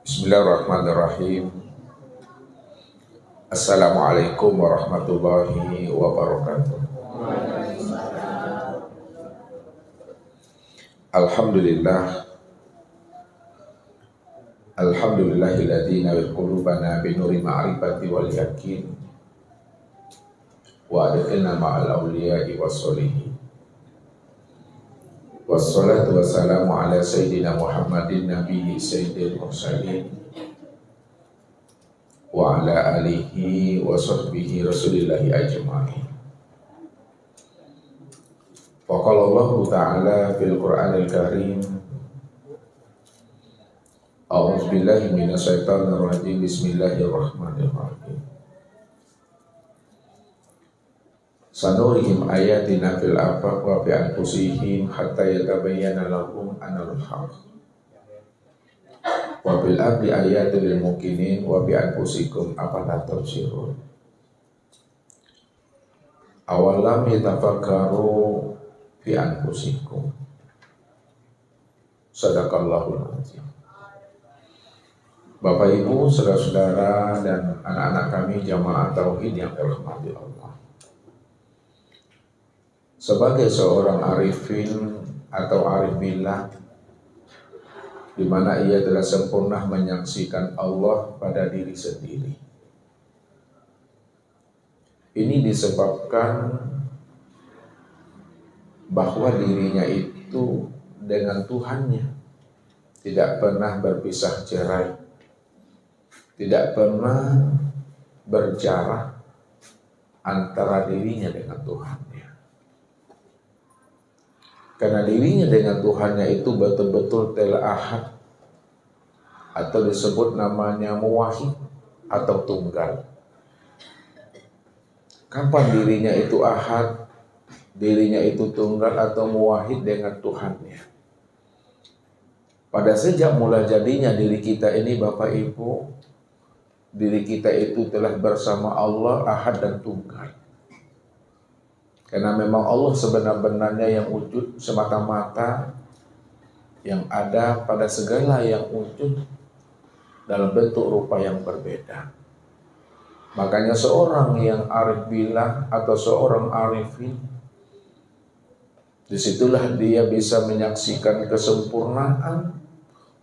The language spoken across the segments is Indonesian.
Bismillahirrahmanirrahim. Assalamualaikum warahmatullahi wabarakatuh. Alhamdulillah. Alhamdulillahilladzi nawwara qulubana binuri ma'rifati wal yakin wa adkhilna ma'al awliya'i wassolihin. Wassalatu wassalamu ala sayyidina Muhammadin nabiyyi sayyidil mursalin wa ala alihi wa sahbihi rasulillahi ajma'in. Wa qala Allah ta'ala fil Qur'anil Karim, a'udzu billahi minasy syaithanir rajim, bismillahirrahmanirrahim. Sanurihim ayatina fil afaq wa fi anfusihim hatta yatabayyana lahum annal haqq. Wa bil abdi ayatul lil mukminin wa bi anfusikum afala tubsirun. Awalam yatafakkaru fi anfusikum. Sadaqallahul azim. Bapak Ibu, saudara-saudara dan anak-anak kami jamaah tauhid yang dirahmati Allah. Sebagai seorang arifin atau arif billah, di mana ia telah sempurna menyaksikan Allah pada diri sendiri. Ini disebabkan bahwa dirinya itu dengan Tuhannya tidak pernah berpisah cerai, tidak pernah berjarak antara dirinya dengan Tuhannya. Karena dirinya dengan Tuhannya itu betul-betul telah ahad, atau disebut namanya muwahhid atau tunggal. Kapan dirinya itu ahad, dirinya itu tunggal atau muwahhid dengan Tuhannya? Pada sejak mula jadinya diri kita ini, Bapak Ibu, diri kita itu telah bersama Allah ahad dan tunggal. Karena memang Allah sebenar-benarnya yang wujud semata-mata, yang ada pada segala yang wujud dalam bentuk rupa yang berbeda. Makanya seorang yang arif billah atau seorang arifin, disitulah dia bisa menyaksikan kesempurnaan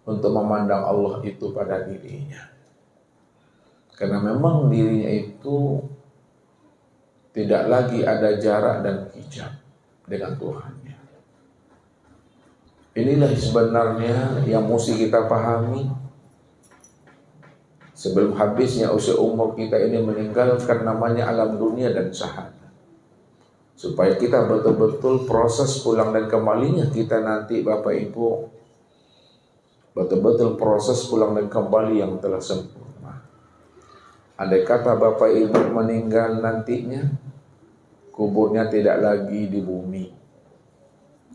untuk memandang Allah itu pada dirinya. Karena memang dirinya itu tidak lagi ada jarak dan hijab dengan Tuhannya. Inilah sebenarnya yang mesti kita pahami sebelum habisnya usia umur kita ini, meninggalkan namanya alam dunia dan syahadat. Supaya kita betul-betul proses pulang dan kembalinya kita nanti, Bapak Ibu, betul-betul proses pulang dan kembali yang telah sempurna. Andai kata Bapak Ibu meninggal nantinya, kuburnya tidak lagi di bumi,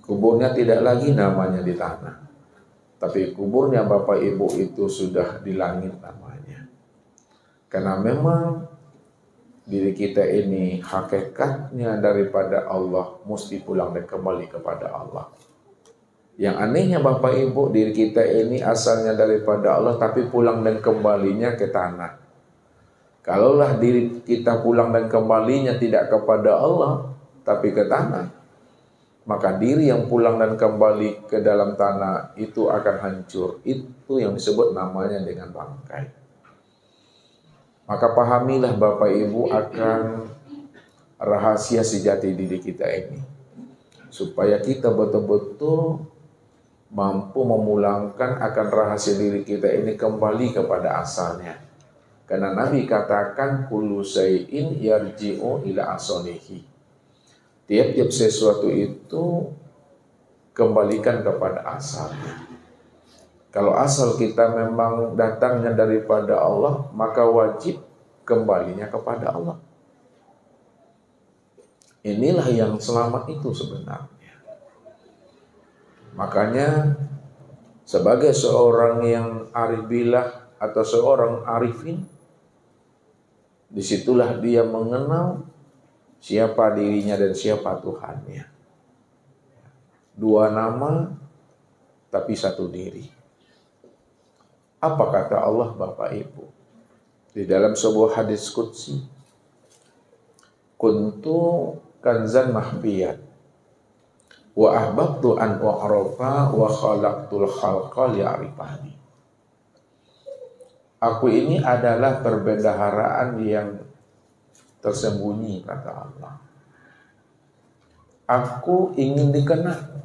kuburnya tidak lagi namanya di tanah, tapi kuburnya Bapak Ibu itu sudah di langit namanya. Karena memang diri kita ini hakikatnya daripada Allah, mesti pulang dan kembali kepada Allah. Yang anehnya Bapak Ibu, diri kita ini asalnya daripada Allah, tapi pulang dan kembalinya ke tanah. Kalaulah diri kita pulang dan kembalinya tidak kepada Allah, tapi ke tanah, maka diri yang pulang dan kembali ke dalam tanah itu akan hancur. Itu yang disebut namanya dengan bangkai. Maka pahamilah Bapak Ibu akan rahasia sejati diri kita ini, supaya kita betul-betul mampu memulangkan akan rahasia diri kita ini kembali kepada asalnya. Karena Nabi katakan kullu syai'in yarji'u ila asalihi. Tiap-tiap sesuatu itu kembalikan kepada asalnya. Kalau asal kita memang datangnya daripada Allah, maka wajib kembalinya kepada Allah. Inilah yang selamat itu sebenarnya. Makanya sebagai seorang yang arif billah atau seorang arifin, disitulah dia mengenal siapa dirinya dan siapa Tuhannya. Dua nama tapi satu diri. Apa kata Allah Bapak Ibu? Di dalam sebuah hadis qudsi, kuntu kanzan mahfiyat wa ahbabtu an u'rafa wa khalaqtul khalqa li'arifani. Aku ini adalah perbendaharaan yang tersembunyi, kata Allah. Aku ingin dikenal.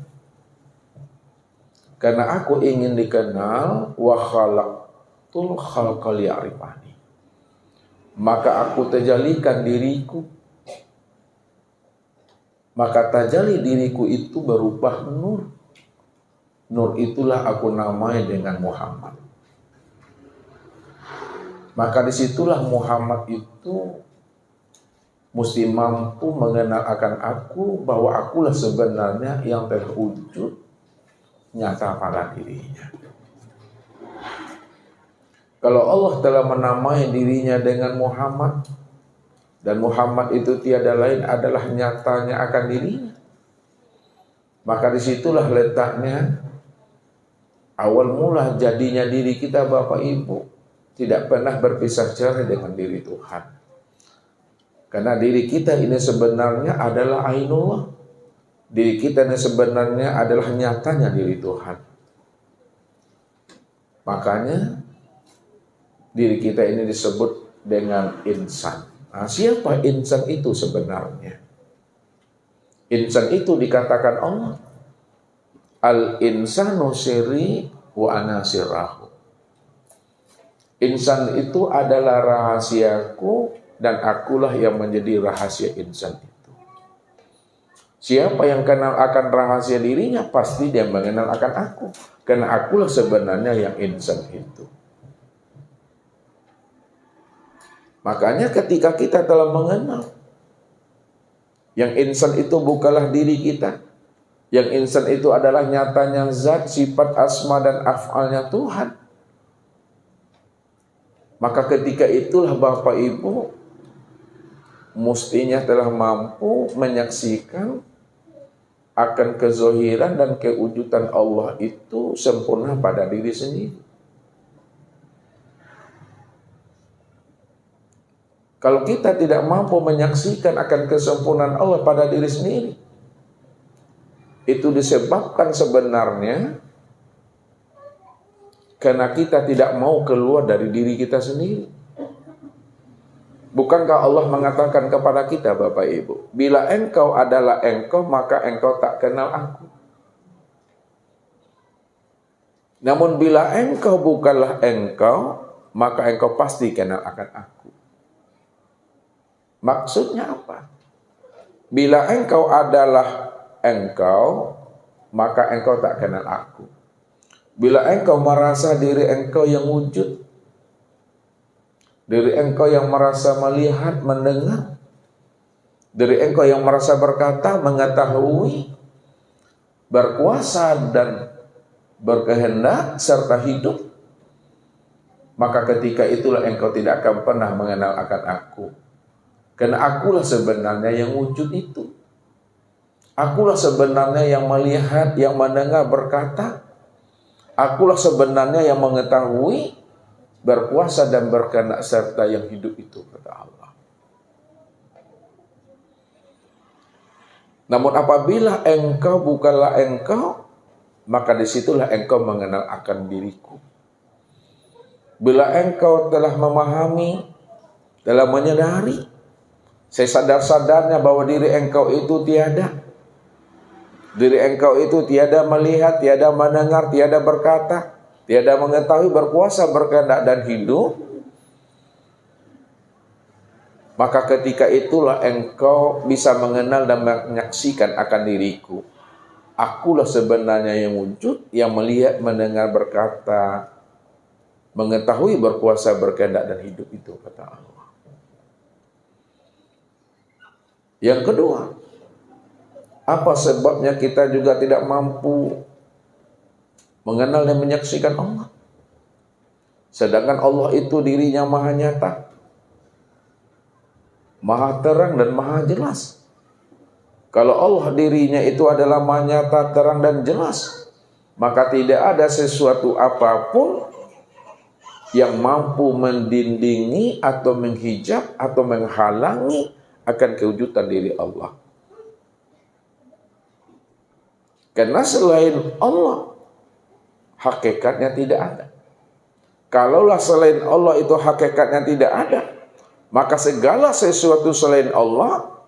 Karena aku ingin dikenal, wa khalaqtul khalqa li'arifani. Maka aku tajalikan diriku. Maka tajalli diriku itu berupa nur. Nur itulah aku namai dengan Muhammad. Maka disitulah Muhammad itu mesti mampu mengenal akan aku, bahwa akulah sebenarnya yang terwujud nyata pada dirinya. Kalau Allah telah menamai dirinya dengan Muhammad, dan Muhammad itu tiada lain adalah nyatanya akan dirinya, maka disitulah letaknya awal mula jadinya diri kita Bapak Ibu tidak pernah berpisah cerai dengan diri Tuhan. Karena diri kita ini sebenarnya adalah ainullah. Diri kita ini sebenarnya adalah nyatanya diri Tuhan. Makanya diri kita ini disebut dengan insan. Nah, siapa insan itu sebenarnya? Insan itu dikatakan Allah, al-insanu sirri wa ana sirrahu. Insan itu adalah rahasiaku dan akulah yang menjadi rahasia insan itu. Siapa yang kenal akan rahasia dirinya, pasti dia mengenal akan aku. Karena akulah sebenarnya yang insan itu. Makanya ketika kita telah mengenal yang insan itu bukanlah diri kita, yang insan itu adalah nyatanya zat, sifat, asma dan af'alnya Tuhan, maka ketika itulah Bapak Ibu mestinya telah mampu menyaksikan akan kezohiran dan kewujudan Allah itu sempurna pada diri sendiri. Kalau kita tidak mampu menyaksikan akan kesempurnaan Allah pada diri sendiri, itu disebabkan sebenarnya karena kita tidak mau keluar dari diri kita sendiri. Bukankah Allah mengatakan kepada kita Bapak Ibu, bila engkau adalah engkau, maka engkau tak kenal aku. Namun bila engkau bukanlah engkau, maka engkau pasti kenal akan aku. Maksudnya apa? Bila engkau adalah engkau, maka engkau tak kenal aku. Bila engkau merasa diri engkau yang wujud, diri engkau yang merasa melihat, mendengar, diri engkau yang merasa berkata, mengetahui, berkuasa dan berkehendak serta hidup, maka ketika itulah engkau tidak akan pernah mengenal akan aku. Karena akulah sebenarnya yang wujud itu. Akulah sebenarnya yang melihat, yang mendengar, berkata. Akulah sebenarnya yang mengetahui, berkuasa dan berkehendak serta yang hidup itu, kata Allah. Namun apabila engkau bukanlah engkau, maka disitulah engkau mengenal akan diriku. Bila engkau telah memahami, telah menyadari, sesadar-sadarnya bahwa diri engkau itu tiada. Diri engkau itu tiada melihat, tiada mendengar, tiada berkata, tiada mengetahui, berkuasa, berkehendak dan hidup. Maka ketika itulah engkau bisa mengenal dan menyaksikan akan diriku. Akulah sebenarnya yang wujud, yang melihat, mendengar, berkata, mengetahui, berkuasa, berkehendak dan hidup itu, kata Allah. Yang kedua, apa sebabnya kita juga tidak mampu mengenal dan menyaksikan Allah? Sedangkan Allah itu dirinya maha nyata, maha terang dan maha jelas. Kalau Allah dirinya itu adalah maha nyata, terang dan jelas, maka tidak ada sesuatu apapun yang mampu mendindingi atau menghijab atau menghalangi akan kewujudan diri Allah. Karena selain Allah, hakikatnya tidak ada. Kalaulah selain Allah itu hakikatnya tidak ada, maka segala sesuatu selain Allah,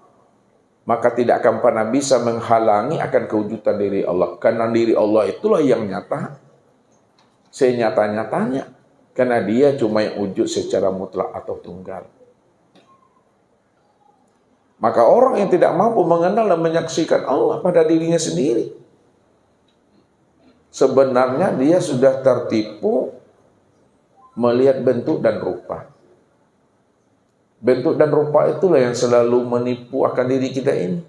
maka tidak akan pernah bisa menghalangi akan kewujudan diri Allah. Karena diri Allah itulah yang nyata, senyata-nyatanya. Karena dia cuma yang wujud secara mutlak atau tunggal. Maka orang yang tidak mampu mengenal dan menyaksikan Allah pada dirinya sendiri, sebenarnya dia sudah tertipu melihat bentuk dan rupa. Bentuk dan rupa itulah yang selalu menipu akan diri kita ini.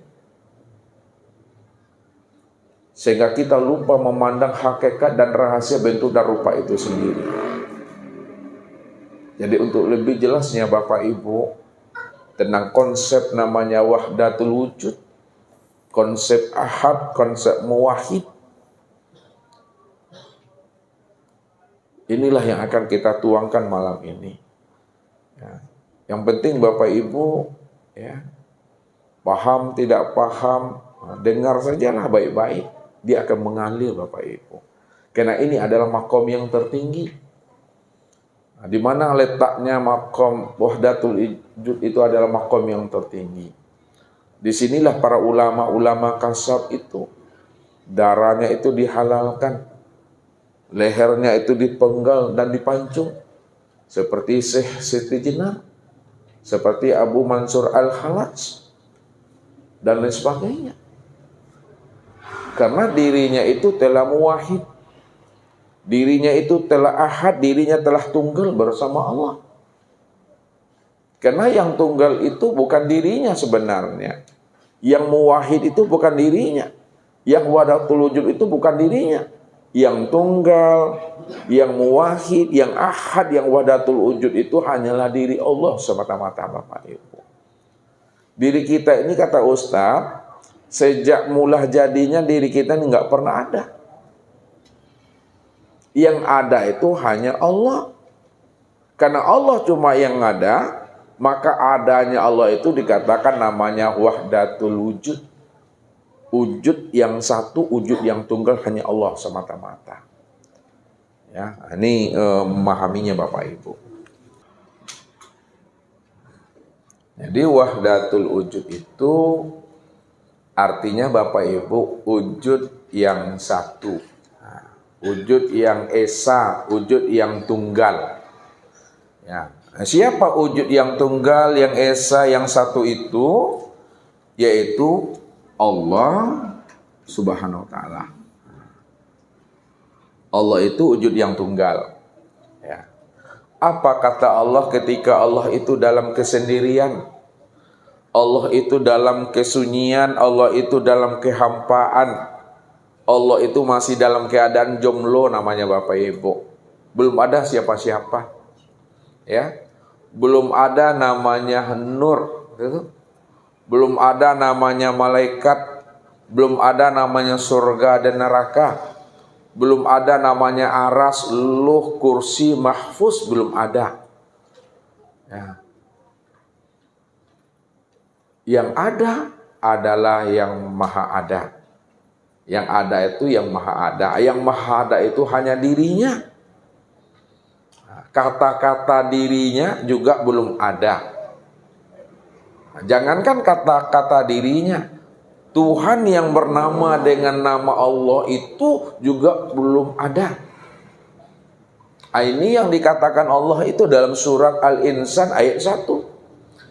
Sehingga kita lupa memandang hakikat dan rahasia bentuk dan rupa itu sendiri. Jadi untuk lebih jelasnya Bapak Ibu, tentang konsep namanya wahdatul wujud, konsep ahad, konsep muwahhid, inilah yang akan kita tuangkan malam ini. Ya. Yang penting Bapak Ibu, ya, paham tidak paham, dengar sajalah baik-baik, dia akan mengalir Bapak Ibu. Karena ini adalah makom yang tertinggi. Nah, di mana letaknya makom wahdatul wujud itu adalah makom yang tertinggi. Disinilah para ulama-ulama kasab itu, darahnya itu dihalalkan, lehernya itu dipenggal dan dipancung, seperti Syekh Siti Jenar, seperti Abu Mansur Al-Halaj, dan lain sebagainya. Karena dirinya itu telah muwahhid, dirinya itu telah ahad, dirinya telah tunggal bersama Allah. Karena yang tunggal itu bukan dirinya sebenarnya, yang muwahhid itu bukan dirinya, yang wahdatul wujud itu bukan dirinya. Yang tunggal, yang muwahhid, yang ahad, yang wahdatul wujud itu hanyalah diri Allah semata-mata Bapak Ibu. Diri kita ini kata Ustaz, sejak mula jadinya diri kita ini nggak pernah ada. Yang ada itu hanya Allah. Karena Allah cuma yang ada, maka adanya Allah itu dikatakan namanya wahdatul wujud. Wujud yang satu, wujud yang tunggal hanya Allah semata-mata. Ya, ini memahaminya Bapak Ibu. Jadi wahdatul wujud itu artinya Bapak Ibu wujud yang satu, wujud yang esa, wujud yang tunggal. Ya, siapa wujud yang tunggal, yang esa, yang satu itu? Yaitu Allah Subhanahu wa ta'ala. Allah itu wujud yang tunggal. Ya. Apa kata Allah ketika Allah itu dalam kesendirian? Allah itu dalam kesunyian, Allah itu dalam kehampaan. Allah itu masih dalam keadaan jomblo namanya Bapak Ibu. Belum ada siapa-siapa. Ya. Belum ada namanya nur, gitu. Belum ada namanya malaikat, belum ada namanya surga dan neraka, belum ada namanya aras, luh, kursi, mahfuz, belum ada. Ya. Yang ada adalah yang maha ada. Yang ada itu yang maha ada. Yang maha ada itu hanya dirinya. Kata-kata dirinya juga belum ada. Jangankan kata-kata dirinya, Tuhan yang bernama dengan nama Allah itu juga belum ada. Ini yang dikatakan Allah itu dalam surat Al-Insan ayat 1.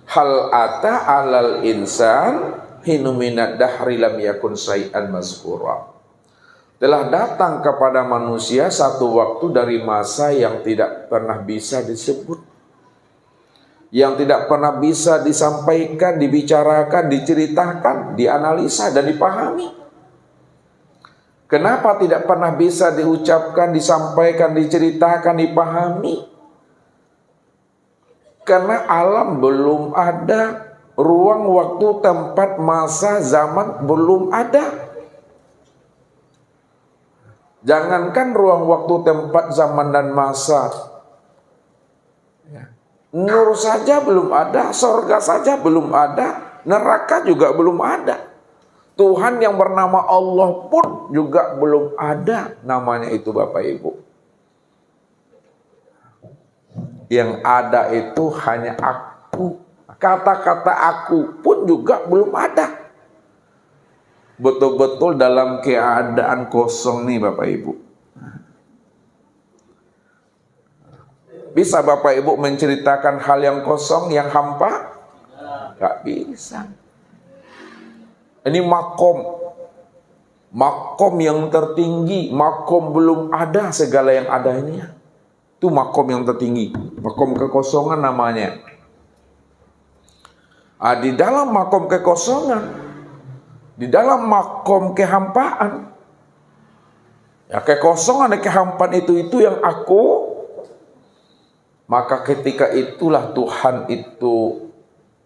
Hal ata alal insan hinu minad dahri lam yakun syai'an mazkura. Telah datang kepada manusia satu waktu dari masa yang tidak pernah bisa disebut, yang tidak pernah bisa disampaikan, dibicarakan, diceritakan, dianalisa, dan dipahami. Kenapa tidak pernah bisa diucapkan, disampaikan, diceritakan, dipahami? Karena alam belum ada, ruang, waktu, tempat, masa, zaman belum ada. Jangankan ruang, waktu, tempat, zaman, dan masa, Ya. Nur saja belum ada, surga saja belum ada, neraka juga belum ada. Tuhan yang bernama Allah pun juga belum ada namanya itu Bapak Ibu. Yang ada itu hanya aku. Kata-kata aku pun juga belum ada. Betul-betul dalam keadaan kosong nih Bapak Ibu. Bisa Bapak Ibu menceritakan hal yang kosong, yang hampa? Gak bisa. Ini makom yang tertinggi, makom belum ada segala yang ada ini. Itu makom yang tertinggi, makom kekosongan namanya. Di dalam makom kekosongan, di dalam makom kehampaan, ya kekosongan dan kehampaan itu yang aku. Maka ketika itulah Tuhan itu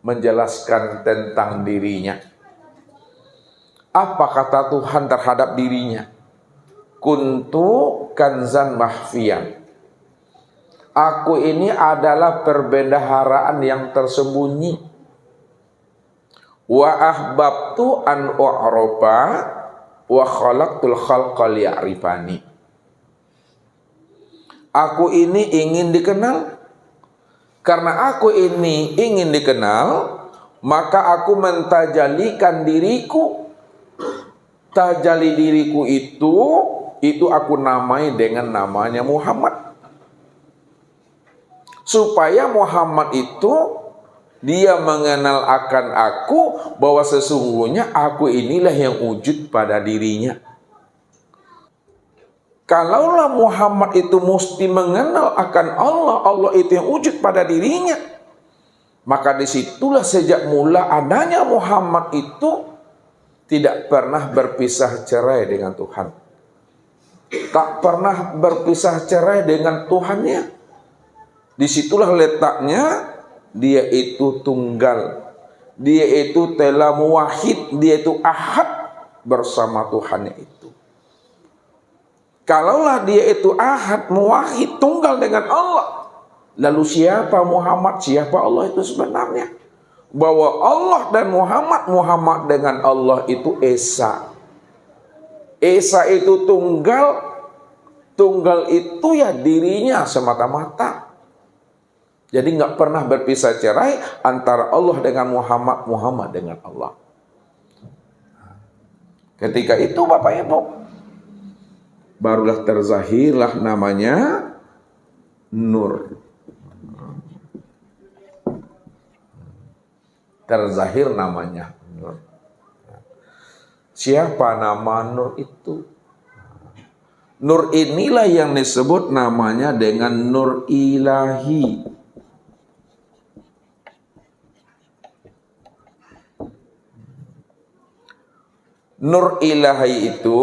menjelaskan tentang dirinya. Apa kata Tuhan terhadap dirinya? Kuntu kanzan mahfiyan. Aku ini adalah perbendaharaan yang tersembunyi. Wa ahbabtu an u'roba wa khalaqtul khalqa liya'rifani. Aku ini ingin dikenal. Karena aku ini ingin dikenal, maka aku mentajalikan diriku. Tajali diriku itu aku namai dengan namanya Muhammad. Supaya Muhammad itu dia mengenal akan aku, bahwa sesungguhnya aku inilah yang wujud pada dirinya. Kalaulah Muhammad itu mesti mengenal akan Allah, Allah itu yang wujud pada dirinya, maka disitulah sejak mula adanya Muhammad itu tidak pernah berpisah cerai dengan Tuhan. Tak pernah berpisah cerai dengan Tuhannya. Disitulah letaknya dia itu tunggal. Dia itu telah muwahhid, dia itu ahad bersama Tuhannya itu. Kalaulah dia itu ahad, muwahhid, tunggal dengan Allah, lalu siapa Muhammad, siapa Allah itu sebenarnya? Bahwa Allah dan Muhammad dengan Allah itu esa. Esa itu tunggal itu ya dirinya semata-mata. Jadi nggak pernah berpisah cerai antara Allah dengan Muhammad, Muhammad dengan Allah. Ketika itu Bapak Ibu, barulah terzahirlah namanya Nur. Terzahir namanya Nur. Siapa nama Nur itu? Nur inilah yang disebut namanya dengan Nur Ilahi. Nur Ilahi itu,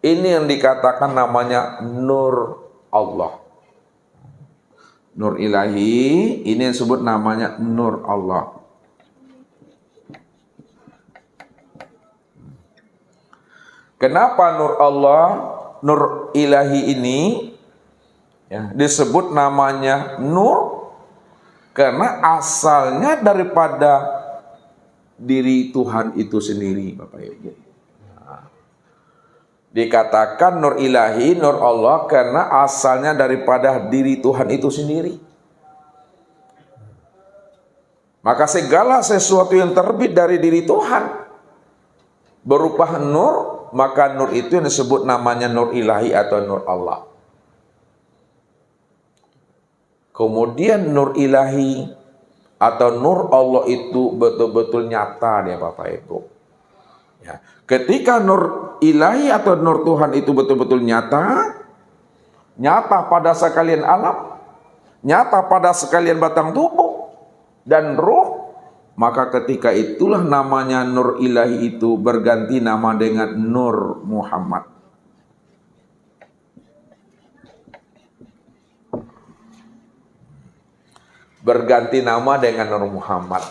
ini yang dikatakan namanya Nur Allah. Nur Ilahi, ini yang disebut namanya Nur Allah. Kenapa Nur Allah, Nur Ilahi ini ya, disebut namanya Nur? Karena asalnya daripada diri Tuhan itu sendiri, Bapak Ibu. Nah, dikatakan Nur Ilahi, Nur Allah, karena asalnya daripada diri Tuhan itu sendiri. Maka segala sesuatu yang terbit dari diri Tuhan berupa nur, maka nur itu yang disebut namanya Nur Ilahi atau Nur Allah. Kemudian Nur Ilahi atau Nur Allah itu betul-betul nyata dia Bapak Ibu. Ya. Ketika Nur Ilahi atau Nur Tuhan itu betul-betul nyata, nyata pada sekalian alam, nyata pada sekalian batang tubuh dan ruh, maka ketika itulah namanya Nur Ilahi itu berganti nama dengan Nur Muhammad. Berganti nama dengan Nur Muhammad.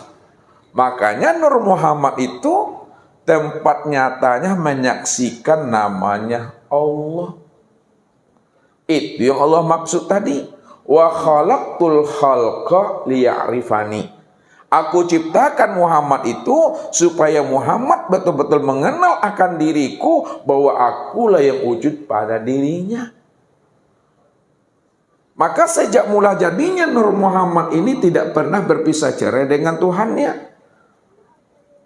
Makanya Nur Muhammad itu tempat nyatanya menyaksikan namanya Allah. Itu yang Allah maksud tadi. Wa khalaqtul khalqa liya'rifani. Aku ciptakan Muhammad itu supaya Muhammad betul-betul mengenal akan diriku, bahwa akulah yang wujud pada dirinya. Maka sejak mula jadinya Nur Muhammad ini tidak pernah berpisah cerai dengan Tuhannya.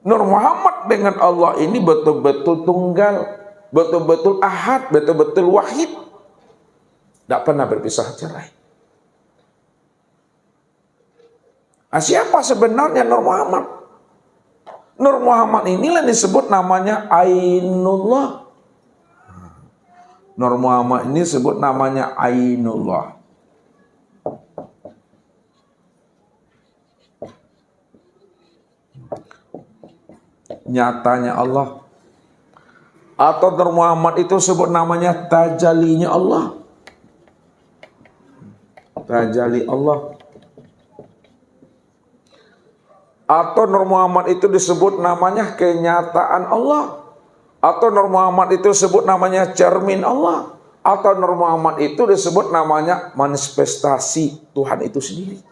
Nur Muhammad dengan Allah ini betul-betul tunggal, betul-betul ahad, betul-betul wahid. Tidak pernah berpisah cerai. Nah, siapa sebenarnya Nur Muhammad? Nur Muhammad inilah disebut namanya Ainullah. Nur Muhammad ini disebut namanya Ainullah. Nyatanya Allah. Atau Nur Muhammad itu sebut namanya tajalinya Allah. Tajali Allah. Atau Nur Muhammad itu disebut namanya kenyataan Allah. Atau Nur Muhammad itu disebut namanya cermin Allah. Atau Nur Muhammad itu disebut namanya manifestasi Tuhan itu sendiri.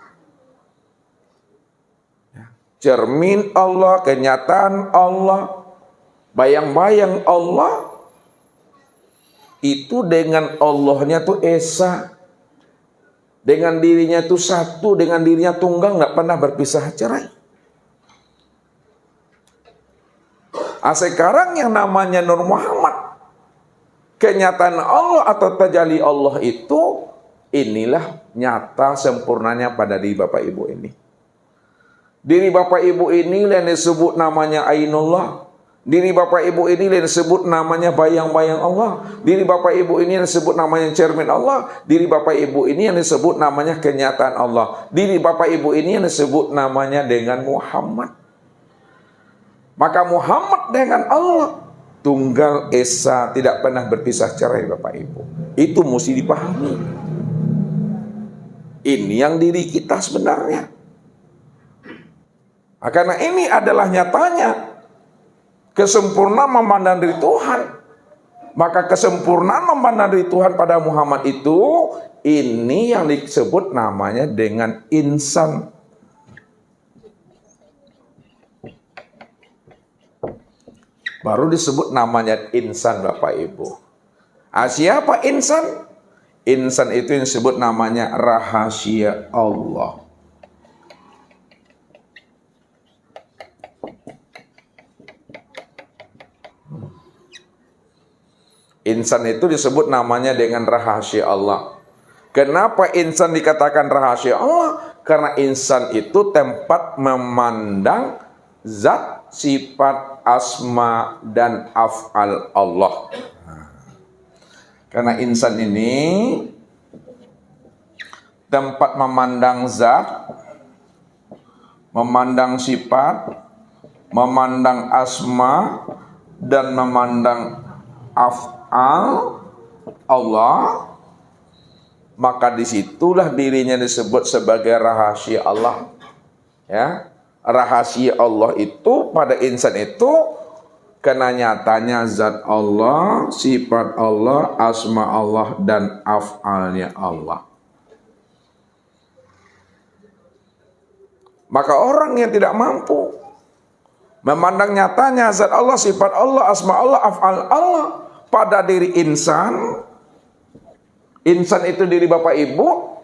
Cermin Allah, kenyataan Allah, bayang-bayang Allah. Itu dengan Allahnya tuh esa. Dengan dirinya itu satu, dengan dirinya tunggal, nggak pernah berpisah cerai. Sekarang yang namanya Nur Muhammad, kenyataan Allah atau tajalli Allah itu, inilah nyata sempurnanya pada diri Bapak Ibu ini. Diri Bapak Ibu ini yang disebut namanya Ainullah. Diri Bapak Ibu ini yang disebut namanya bayang-bayang Allah. Diri Bapak Ibu ini yang disebut namanya cermin Allah. Diri Bapak Ibu ini yang disebut namanya kenyataan Allah. Diri Bapak Ibu ini yang disebut namanya dengan Muhammad. Maka Muhammad dengan Allah tunggal esa, tidak pernah berpisah cerai Bapak Ibu. Itu mesti dipahami. Ini yang diri kita sebenarnya. Karena ini adalah nyatanya kesempurnaan memandang diri Tuhan. Maka kesempurnaan memandang diri Tuhan pada Muhammad itu, ini yang disebut namanya dengan insan. Baru disebut namanya insan Bapak Ibu. Siapa insan? Insan itu yang disebut namanya rahasia Allah. Insan itu disebut namanya dengan rahasia Allah. Kenapa insan dikatakan rahasia Allah? Karena insan itu tempat memandang zat, sifat, asma, dan af'al Allah. Karena insan ini tempat memandang zat, memandang sifat, memandang asma, dan memandang af'al Allah, maka disitulah dirinya disebut sebagai rahasia Allah. Ya, rahasia Allah itu pada insan itu karena nyatanya zat Allah, sifat Allah, asma Allah, dan af'alnya Allah. Maka orang yang tidak mampu memandang nyatanya zat Allah, sifat Allah, asma Allah, af'al Allah pada diri insan. Insan itu diri Bapak Ibu.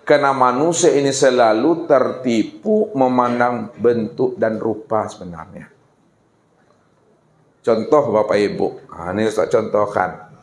Karena manusia ini selalu tertipu memandang bentuk dan rupa sebenarnya. Contoh Bapak Ibu. Ini Ustaz contohkan.